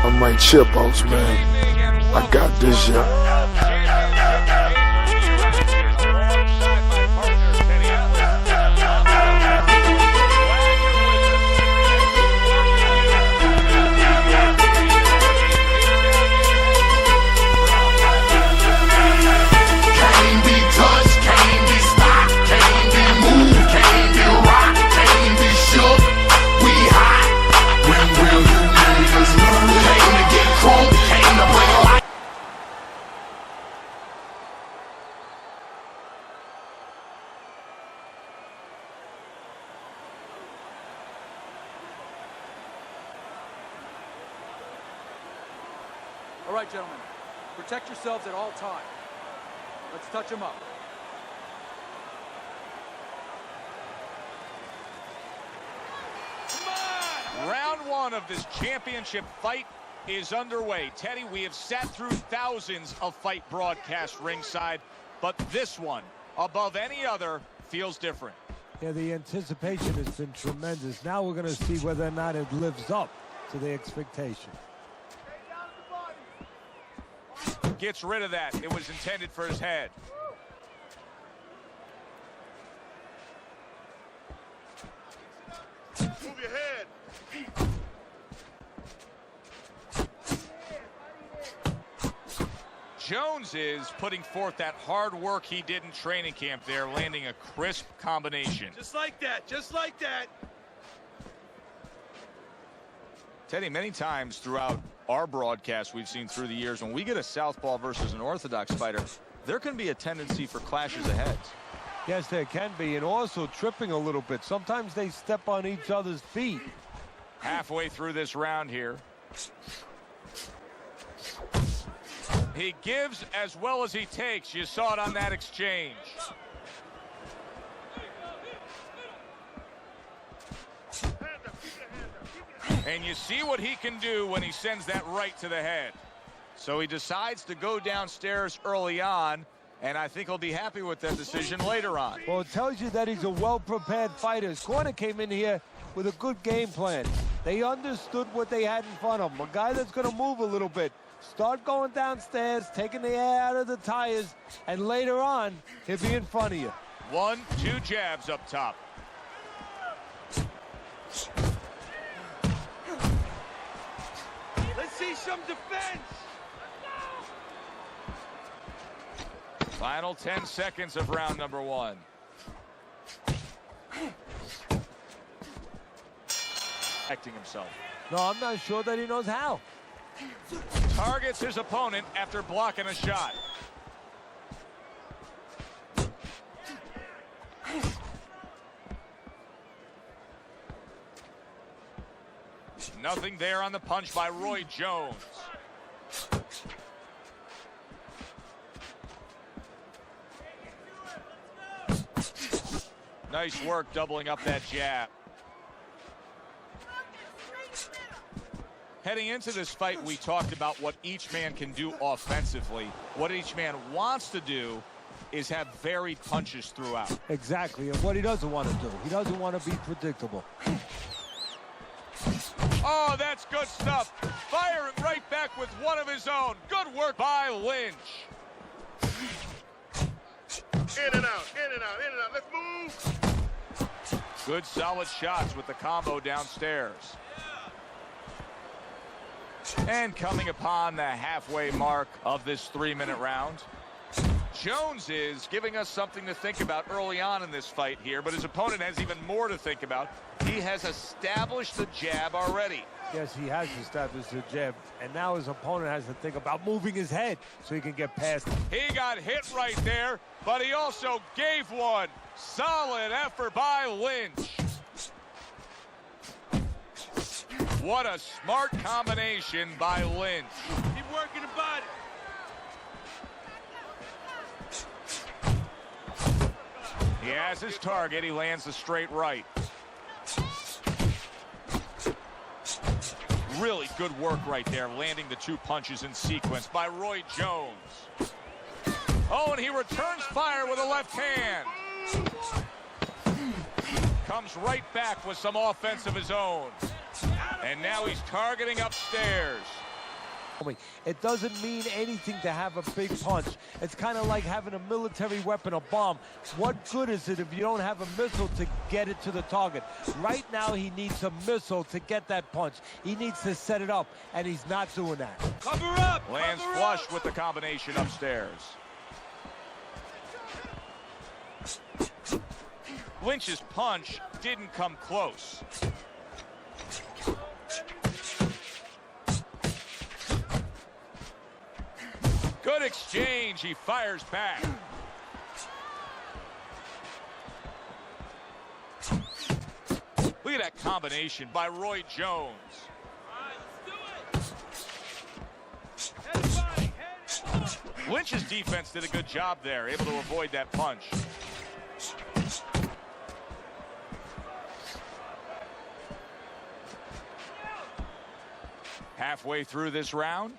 I'm right chipos, man. I got this, yeah. All right, gentlemen, protect yourselves at all times. Let's touch them up. Come on! Round one of this championship fight is underway. Teddy, we have sat through thousands of fight broadcasts ringside, but this one, above any other, feels different. Yeah, the anticipation has been tremendous. Now we're going to see whether or not it lives up to the expectation. Gets rid of that. It was intended for his head. Move your head. Jones is putting forth that hard work he did in training camp there, landing a crisp combination. Just like that. Just like that. Teddy, many times throughout our broadcast we've seen through the years, when we get a southpaw versus an orthodox fighter, there can be a tendency for clashes of heads. Yes, there can be, and also tripping a little bit. Sometimes they step on each other's feet. Halfway through this round here. He gives as well as he takes. You saw it on that exchange. And you see what he can do when he sends that right to the head. So he decides to go downstairs early on, and I think he'll be happy with that decision later on. Well, it tells you that he's a well-prepared fighter. His corner came in here with a good game plan. They understood what they had in front of him. A guy that's going to move a little bit. Start going downstairs, taking the air out of the tires, and later on, he'll be in front of you. 1-2 jabs up top. Let's see some defense. Final 10 seconds of round number one. Protecting himself. No, I'm not sure that he knows how. Targets his opponent after blocking a shot. Nothing there on the punch by Roy Jones. Nice work doubling up that jab. Heading into this fight, we talked about what each man can do offensively. What each man wants to do is have varied punches throughout. Exactly, and what he doesn't want to do. He doesn't want to be predictable. Oh, that's good stuff. Firing right back with one of his own. Good work by Lynch. In and out, in and out, in and out. Let's move. Good solid shots with the combo downstairs. And coming upon the halfway mark of this 3-minute round, Jones is giving us something to think about early on in this fight here, but his opponent has even more to think about. He has established the jab already. Yes, he has established the jab, and now his opponent has to think about moving his head so he can get past him. He got hit right there, but he also gave one. Solid effort by Lynch. What a smart combination by Lynch. Keep working the body. He has his target. He lands the straight right. Really good work right there, landing the 2 punches in sequence by Roy Jones. Oh, and he returns fire with a left hand. Comes right back with some offense of his own. And now he's targeting upstairs. It doesn't mean anything to have a big punch. It's kind of like having a military weapon, a bomb. What good is it if you don't have a missile to get it to the target? Right now, he needs a missile to get that punch. He needs to set it up, and he's not doing that. Cover up! Lands Cover flush up. with the combination upstairs. Lynch's punch didn't come close. Good exchange. He fires back. Look at that combination by Roy Jones. Lynch's defense did a good job there, able to avoid that punch. Halfway through this round,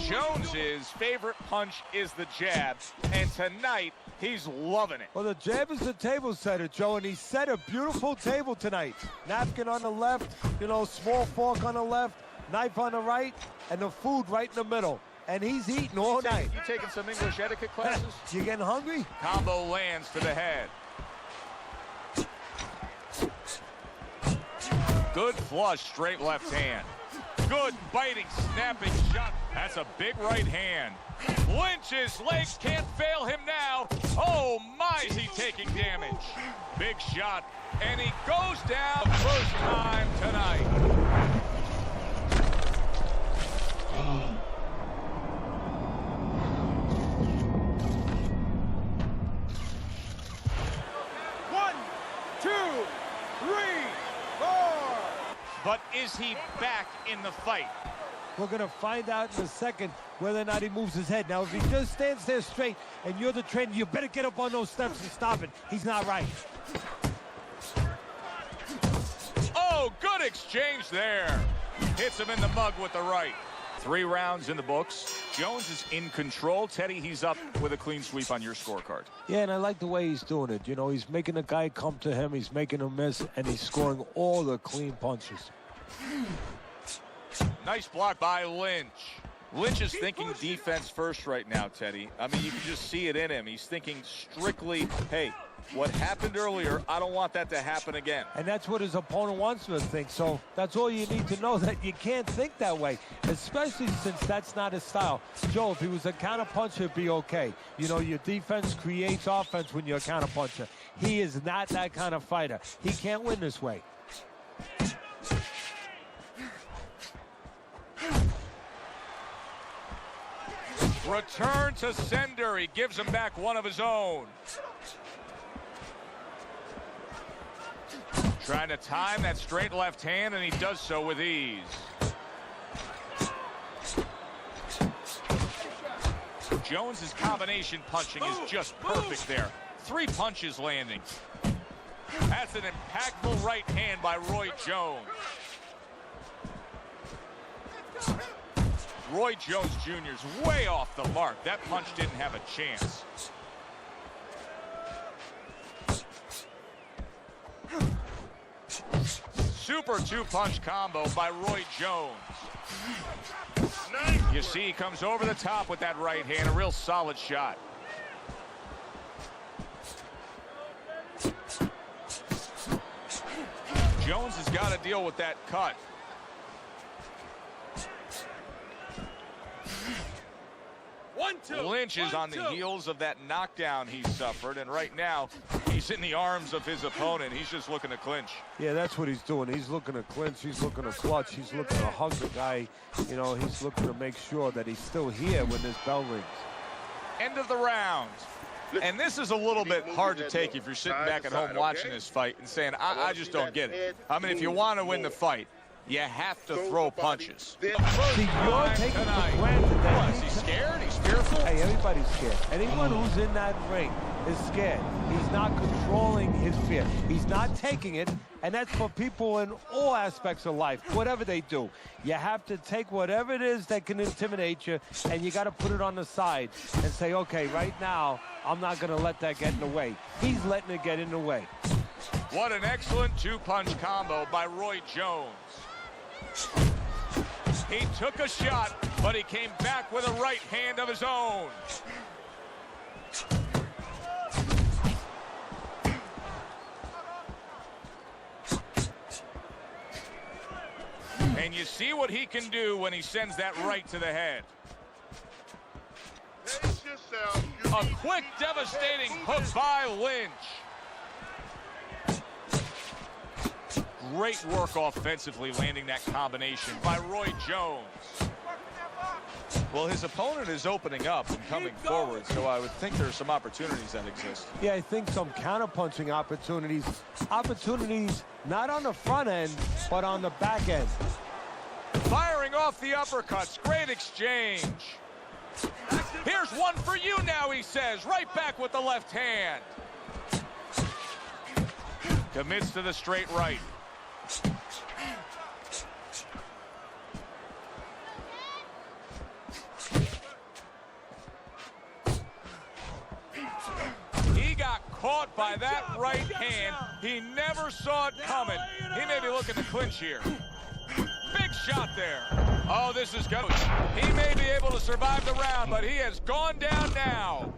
Jones's favorite punch is the jab, and tonight he's loving it. Well, the jab is the table setter, Joe, and he set a beautiful table tonight. Napkin on the left, you know, small fork on the left, knife on the right, and the food right in the middle. And he's eating all night. You taking some English etiquette classes? You getting hungry? Combo lands to the head. Good flush, straight left hand. Good biting, snapping shot. That's a big right hand. Lynch's legs can't fail him now. Oh my, is he taking damage? Big shot, and he goes down first time tonight. But is he back in the fight? We're going to find out in a second whether or not he moves his head. Now, if he just stands there straight and you're the trainer, you better get up on those steps and stop it. He's not right. Oh, good exchange there. Hits him in the mug with the right. 3 rounds in the books. Jones is in control. Teddy, he's up with a clean sweep on your scorecard. Yeah, and I like the way he's doing it. You know, he's making the guy come to him. He's making him miss, and he's scoring all the clean punches. Nice block by Lynch. Lynch is thinking defense first right now, Teddy. I mean, you can just see it in him. He's thinking strictly, hey, what happened earlier, I don't want that to happen again. And that's what his opponent wants him to think. So that's all you need to know, that you can't think that way, especially since that's not his style. Joe, if he was a counterpuncher, it'd be okay. You know, your defense creates offense when you're a counterpuncher. He is not that kind of fighter. He can't win this way. Return to sender. He gives him back one of his own. Trying to time that straight left hand, and he does so with ease. Jones's combination punching is just perfect there. 3 punches landing. That's an impactful right hand by Roy Jones. Roy Jones Jr. is way off the mark. That punch didn't have a chance. Super 2-punch combo by Roy Jones. You see, he comes over the top with that right hand. A real solid shot. Jones has got to deal with that cut. Lynch is on the heels of that knockdown he suffered, and right now he's in the arms of his opponent. He's just looking to clinch. Yeah, that's what he's doing. He's looking to clinch. He's looking to clutch. He's looking to hug the guy. You know, he's looking to make sure that he's still here when this bell rings. End of the round. And this is a little bit hard to take if you're sitting back at home watching this fight and saying, I just don't get it. I mean, if you want to win the fight, you have to throw punches. See, you're taking for granted that What, is he scared? He's fearful? Hey, everybody's scared. Anyone who's in that ring is scared. He's not controlling his fear. He's not taking it, and that's for people in all aspects of life, whatever they do. You have to take whatever it is that can intimidate you, and you got to put it on the side and say, okay, right now, I'm not going to let that get in the way. He's letting it get in the way. What an excellent 2-punch combo by Roy Jones. He took a shot, but he came back with a right hand of his own. And you see what he can do when he sends that right to the head. A quick, devastating hook by Lynch. Great work offensively, landing that combination by Roy Jones. Well, his opponent is opening up and coming forward, so I would think there's some opportunities that exist. Yeah, I think some counter-punching opportunities. Opportunities not on the front end, but on the back end. Firing off the uppercuts. Great exchange. Here's one for you now, he says. Right back with the left hand. Commits to the straight right. He got caught by that right hand. He never saw it coming. He may be looking to clinch here. Big shot there. Oh, this is good. He may be able to survive the round, but he has gone down now.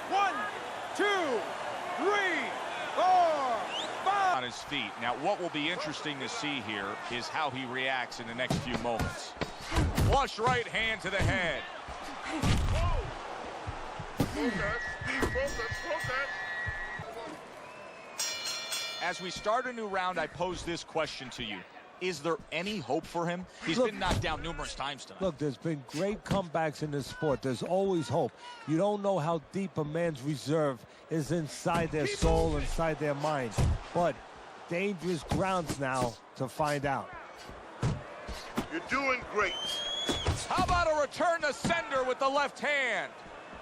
1, 2, 3, 4, 5. On his feet. Now, what will be interesting to see here is how he reacts in the next few moments. Flush right hand to the head. As we start a new round, I pose this question to you. Is there any hope for him? He's been knocked down numerous times tonight. Look, there's been great comebacks in this sport. There's always hope. You don't know how deep a man's reserve is inside their soul, inside their mind. But dangerous grounds now to find out. You're doing great. How about a return to sender with the left hand?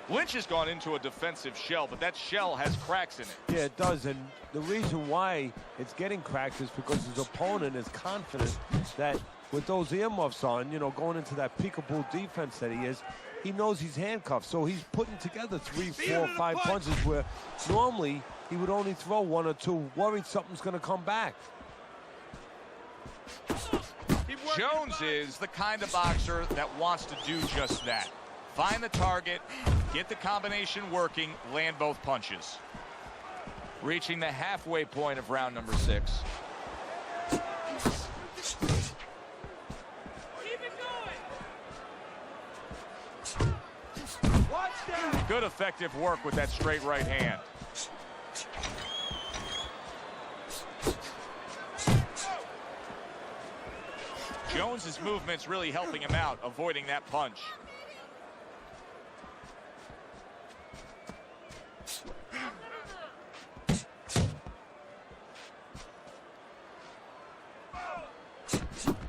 Lynch has gone into a defensive shell, but that shell has cracks in it. Yeah, it does, and the reason why it's getting cracked is because his opponent is confident that with those earmuffs on, you know, going into that peekaboo defense that he is, he knows he's handcuffed, so he's putting together 3, 4, 5 punches where normally he would only throw 1 or 2, worried something's going to come back. Jones is the kind of boxer that wants to do just that. Find the target, get the combination working, land both punches. Reaching the halfway point of round number 6. Good effective work with that straight right hand. Jones's movement's really helping him out, avoiding that punch.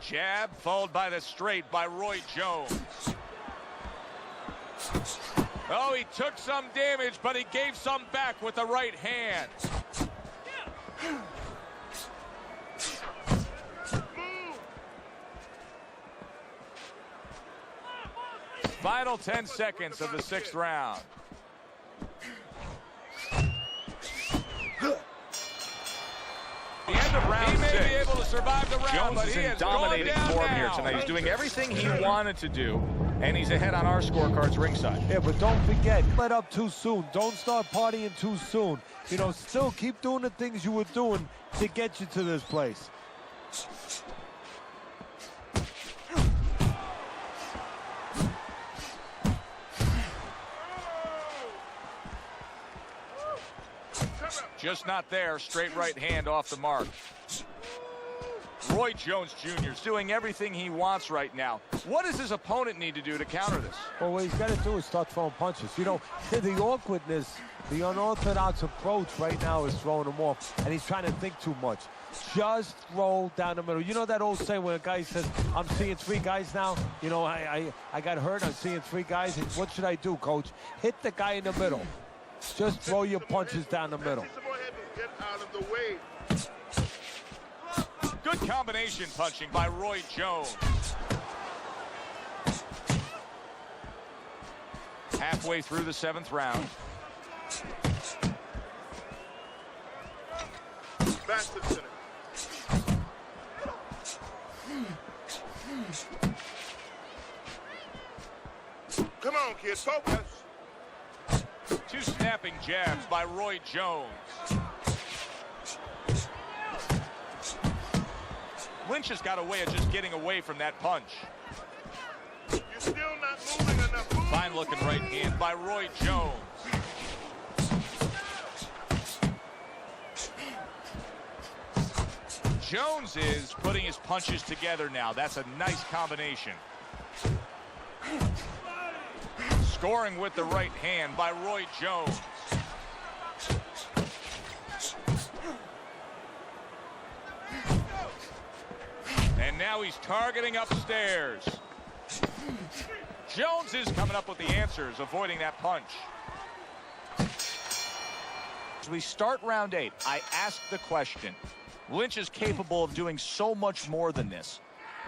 Jab followed by the straight by Roy Jones. Oh, he took some damage, but he gave some back with the right hand. Final 10 seconds of the 6th round. The end of round 6. He may be able to survive the round, Jones but is in dominating form here tonight. He's doing everything he wanted to do, and he's ahead on our scorecards ringside. Yeah, but don't forget, let up too soon. Don't start partying too soon. You know, still keep doing the things you were doing to get you to this place. Just not there. Straight right hand off the mark. Roy Jones Jr. is doing everything he wants right now. What does his opponent need to do to counter this? Well, what he's got to do is start throwing punches. You know, the awkwardness, the unorthodox approach right now is throwing him off, and he's trying to think too much. Just throw down the middle. You know that old saying when a guy says, I'm seeing 3 guys now? You know, I got hurt. I'm seeing 3 guys. And what should I do, coach? Hit the guy in the middle. Just throw your punches down the middle. Get out of the way. Good combination punching by Roy Jones. Halfway through the 7th round. back to the center. Come on, kids, focus. Two snapping jabs by Roy Jones. Lynch has got a way of just getting away from that punch. You're still not moving enough. Move, Fine looking right hand by Roy Jones. Jones is putting his punches together now. That's a nice combination. Scoring with the right hand by Roy Jones. And now he's targeting upstairs. Jones is coming up with the answers, avoiding that punch. As we start round 8, I ask the question. Lynch is capable of doing so much more than this.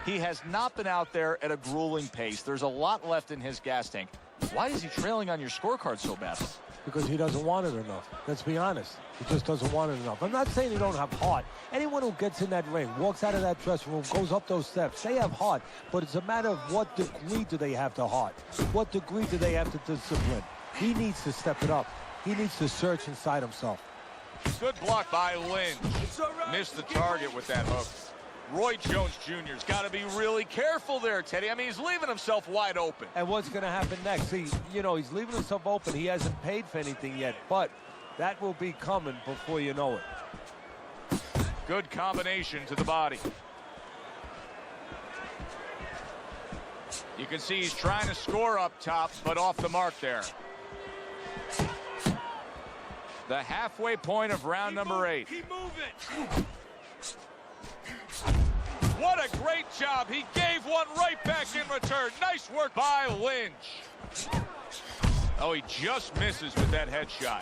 He has not been out there at a grueling pace. There's a lot left in his gas tank. Why is he trailing on your scorecard so badly? Because he doesn't want it enough. Let's be honest. He just doesn't want it enough. I'm not saying he don't have heart. Anyone who gets in that ring, walks out of that dressing room, goes up those steps, they have heart. But it's a matter of what degree do they have to heart? What degree do they have to discipline? He needs to step it up. He needs to search inside himself. Good block by Lynch. Missed the target with that hook. Roy Jones Jr.'s got to be really careful there, Teddy. I mean, he's leaving himself wide open. And what's going to happen next? See, you know, he's leaving himself open. He hasn't paid for anything yet, but that will be coming before you know it. Good combination to the body. You can see he's trying to score up top, but off the mark there. The halfway point of round number 8. Keep moving. What a great job. He gave one right back in return. Nice work by Lynch. Oh, he just misses with that headshot.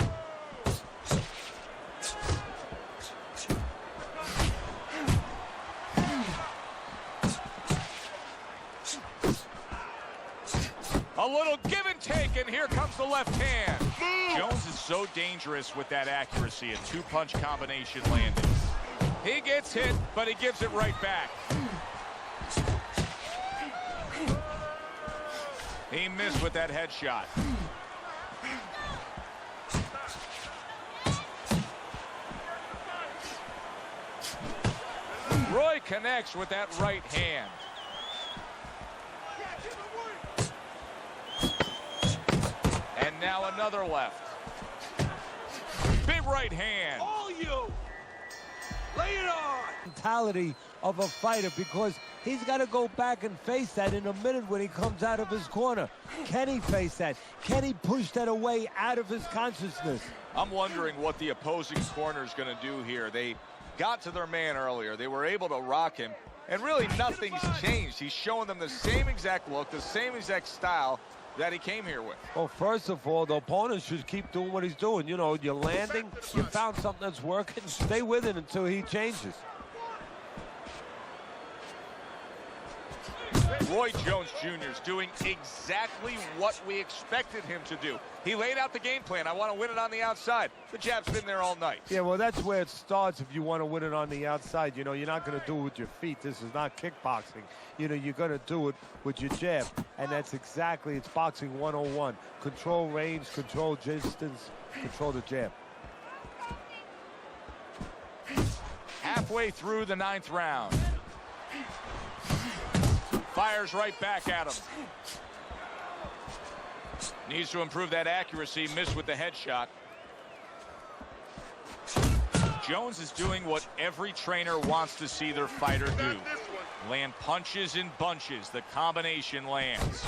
A little give and take, and here comes the left hand. Jones is so dangerous with that accuracy. A two-punch combination landing. He gets hit, but he gives it right back. He missed with that headshot. Roy connects with that right hand. And now another left. Big right hand. All you. Lay it on. Mentality of a fighter, because he's got to go back and face that in a minute when he comes out of his corner. Can he face that? Can he push that away out of his consciousness? I'm wondering what the opposing corner is going to do here. They got to their man earlier. They were able to rock him, and really nothing's changed. He's showing them the same exact look, the same exact style that he came here with. Well, first of all, the opponent should keep doing what he's doing. You know, you're landing, you found something that's working, stay with it until he changes. Roy Jones Jr. is doing exactly what we expected him to do. He laid out the game plan. I want to win it on the outside. The jab's been there all night. Yeah, well, that's where it starts if you want to win it on the outside. You know, you're not going to do it with your feet. This is not kickboxing. You know, you're going to do it with your jab. And that's exactly, it's boxing 101. Control range, control distance, control the jab. Halfway through the 9th round. Fires right back at him. Needs to improve that accuracy. Missed with the headshot. Jones is doing what every trainer wants to see their fighter do. Land punches in bunches. The combination lands.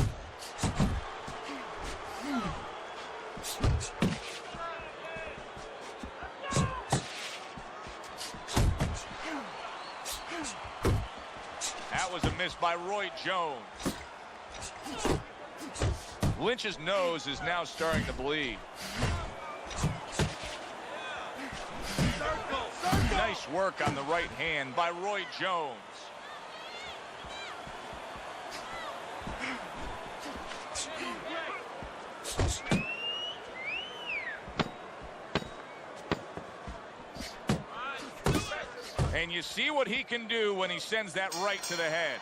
That was a miss by Roy Jones. Lynch's nose is now starting to bleed. Nice work on the right hand by Roy Jones. And you see what he can do when he sends that right to the head.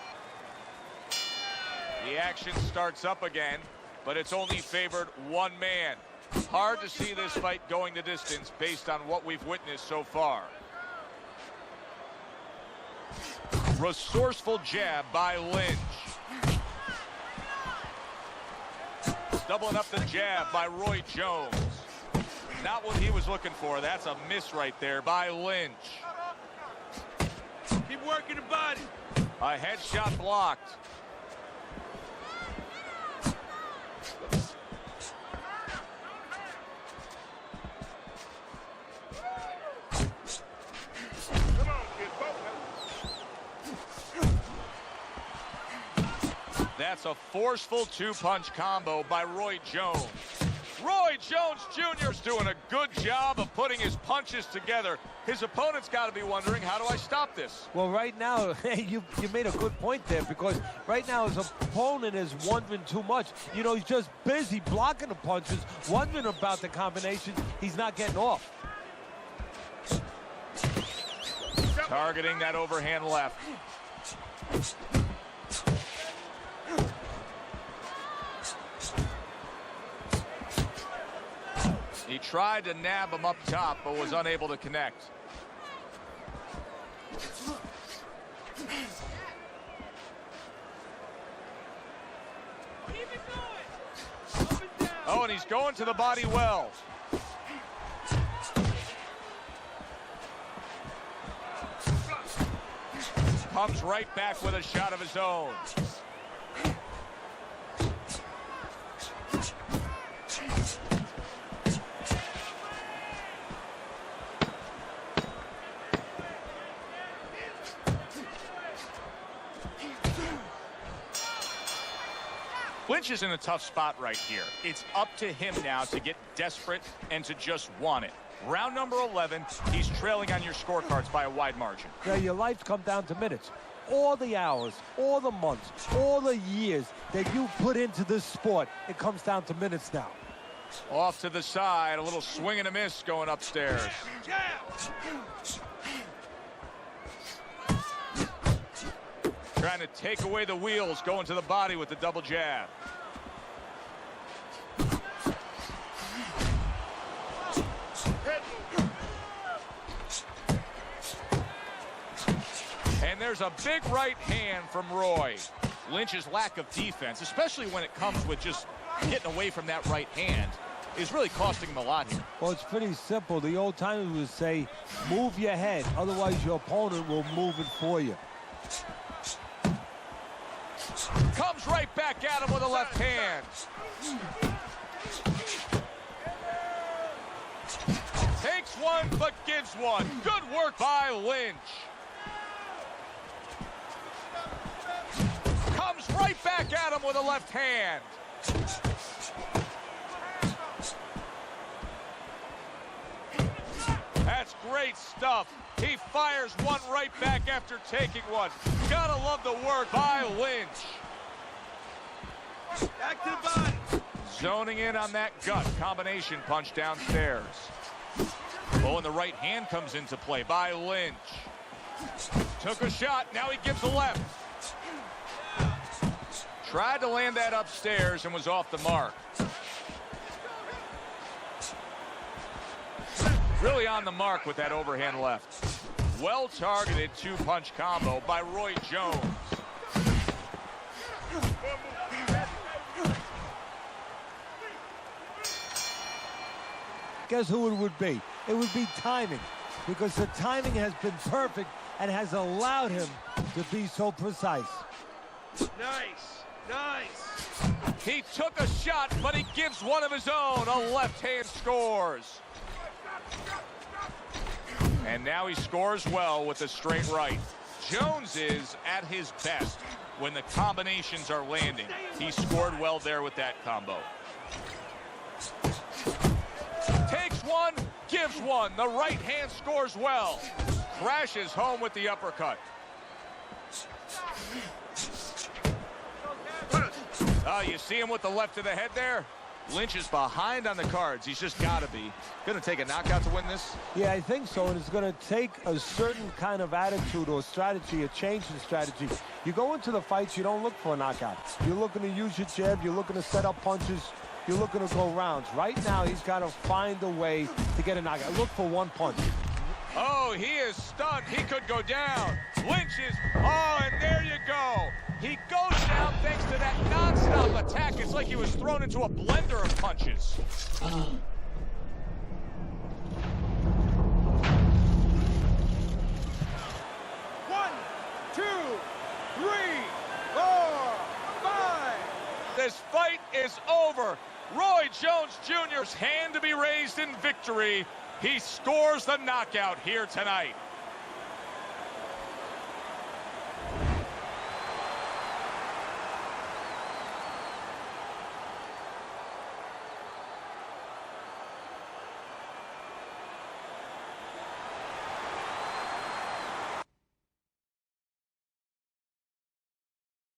The action starts up again, but it's only favored one man. Hard to see this fight going the distance based on what we've witnessed so far. Resourceful jab by Lynch. Doubling up the jab by Roy Jones. Not what he was looking for. That's a miss right there by Lynch. Keep working the body. A headshot blocked. Come on, kid. That's a forceful two-punch combo by Roy Jones. Roy Jones Jr. is doing a good job of putting his punches together. His opponent's got to be wondering, how do I stop this? Well, right now, you made a good point there, because right now his opponent is wondering too much. You know, he's just busy blocking the punches, wondering about the combination. He's not getting off. Targeting that overhand left. He tried to nab him up top, but was unable to connect. Oh, and he's going to the body well. Comes right back with a shot of his own. Lynch is in a tough spot right here. It's up to him now to get desperate and to just want it. Round number 11, he's trailing on your scorecards by a wide margin. Now, your life's come down to minutes. All the hours, all the months, all the years that you put into this sport, it comes down to minutes now. Off to the side, a little swing and a miss going upstairs. Trying to take away the wheels, going to the body with the double jab. And there's a big right hand from Roy. Lynch's lack of defense, especially when it comes with just getting away from that right hand, is really costing him a lot here. Well, it's pretty simple. The old timers would say, move your head, otherwise your opponent will move it for you. Comes right back at him with a left hand. Takes one, but gives one. Good work by Lynch. Comes right back at him with a left hand. That's great stuff. He fires one right back after taking one. Gotta love the work by Lynch. Back to the body. Zoning in on that gut combination punch downstairs. Oh, and the right hand comes into play by Lynch. Took a shot, now he gives a left. Tried to land that upstairs and was off the mark. Really on the mark with that overhand left. Well-targeted two-punch combo by Roy Jones. Guess who it would be? It would be timing, because the timing has been perfect and has allowed him to be so precise. Nice. Nice. He took a shot, but he gives one of his own. A left hand scores. And now he scores well with a straight right. Jones is at his best when the combinations are landing. He scored well there with that combo. Takes one, gives one. The right hand scores well. Crashes home with the uppercut. You see him with the left to the head there? Lynch is behind on the cards. He's just got to be. Going to take a knockout to win this? Yeah, I think so, and it's going to take a certain kind of attitude or strategy, a change in strategy. You go into the fights, you don't look for a knockout. You're looking to use your jab, you're looking to set up punches, you're looking to go rounds. Right now, he's got to find a way to get a knockout. Look for one punch. Oh, he is stunned. He could go down. Lynch is, oh, and there you go. He goes down thanks to that nonstop attack. It's like he was thrown into a blender of punches. 1, 2, 3, 4, 5. This fight is over. Roy Jones Jr.'s hand to be raised in victory. He scores the knockout here tonight.